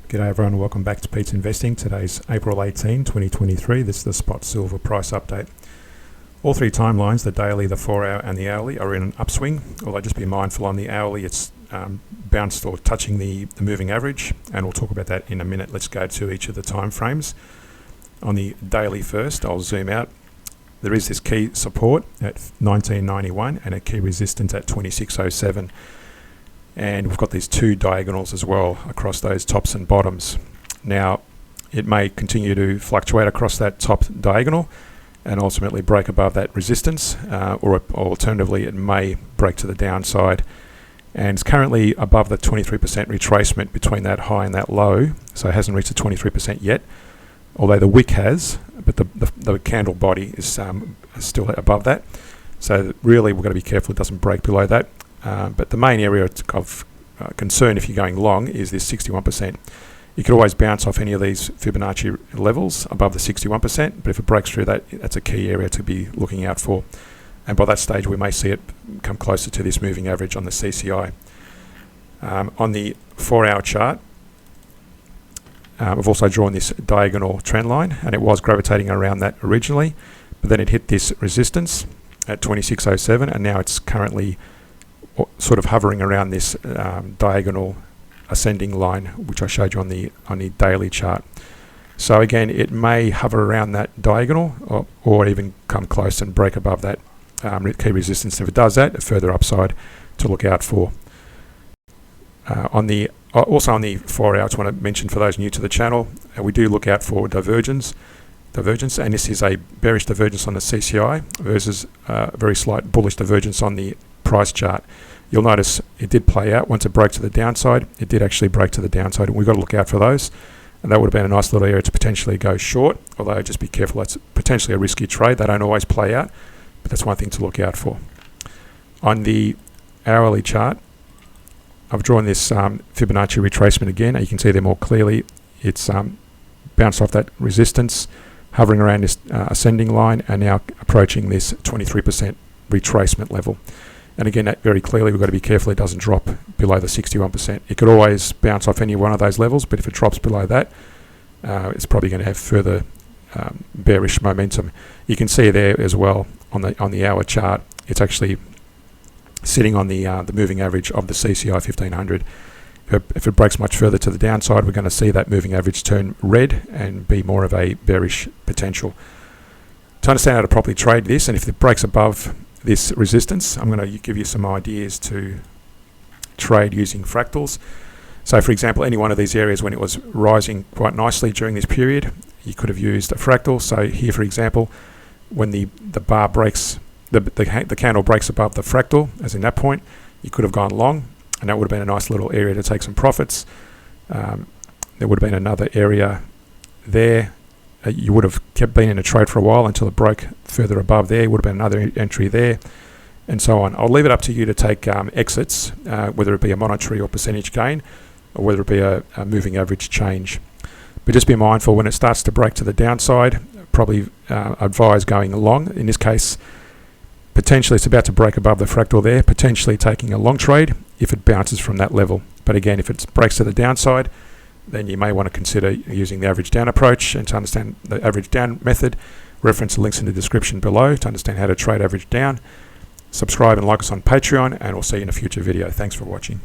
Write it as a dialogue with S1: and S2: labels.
S1: G'day everyone, welcome back to Pete's Investing. Today's April 18, 2023. This is the spot silver price update. All three timelines, the daily, the 4 hour and the hourly, are in an upswing, although just be mindful on the hourly it's bounced or touching the moving average, and we'll talk about that in a minute. Let's go to each of the time frames. On the daily first, I'll zoom out. There is this key support at 1991 and a key resistance at 2607. And we've got these two diagonals as well across those tops and bottoms. Now, it may continue to fluctuate across that top diagonal and ultimately break above that resistance, or alternatively, it may break to the downside. And it's currently above the 23% retracement between that high and that low, so it hasn't reached the 23% yet, although the wick has, but the candle body is still above that. So really, we've got to be careful it doesn't break below that. But the main area of concern if you're going long is this 61%. You could always bounce off any of these Fibonacci levels above the 61%, but if it breaks through that, that's a key area to be looking out for. And by that stage, we may see it come closer to this moving average on the CCI. On the 4 hour chart, we've also drawn this diagonal trend line, and it was gravitating around that originally, but then it hit this resistance at 2607, and now it's currently sort of hovering around this diagonal ascending line, which I showed you on the daily chart. So again, it may hover around that diagonal or even come close and break above that key resistance. If it does that, a further upside to look out for. Also on the 4 hour, I just want to mention for those new to the channel, we do look out for divergence, and this is a bearish divergence on the CCI versus a very slight bullish divergence on the price chart. You'll notice it did play out. Once it broke to the downside, it did actually break to the downside, and we've got to look out for those. And that would have been a nice little area to potentially go short, although just be careful, that's potentially a risky trade. They don't always play out, but that's one thing to look out for. On the hourly chart, I've drawn this Fibonacci retracement again, and you can see there more clearly. It's bounced off that resistance, hovering around this ascending line, and now approaching this 23% retracement level. And again, that very clearly, we've got to be careful it doesn't drop below the 61%. It could always bounce off any one of those levels, but if it drops below that, it's probably going to have further bearish momentum. You can see there as well on the hour chart, it's actually sitting on the moving average of the CCI 1500. If it breaks much further to the downside, we're going to see that moving average turn red and be more of a bearish potential. To understand how to properly trade this, and if it breaks above this resistance, I'm going to give you some ideas to trade using fractals. So for example, any one of these areas when it was rising quite nicely during this period, you could have used a fractal. So here, for example, when the bar breaks, the candle breaks above the fractal, as in that point, you could have gone long, and that would have been a nice little area to take some profits. There would have been another area there. You would have been in a trade for a while until it broke further above there. Would have been another entry there, and so on. I'll leave it up to you to take exits, whether it be a monetary or percentage gain, or whether it be a moving average change. But just be mindful when it starts to break to the downside, probably advise going long. In this case, potentially it's about to break above the fractal there, potentially taking a long trade if it bounces from that level. But again, if it breaks to the downside, then you may want to consider using the average down approach. And to understand the average down method, reference the links in the description below to understand how to trade average down. Subscribe and like us on Patreon, and we'll see you in a future video. Thanks for watching.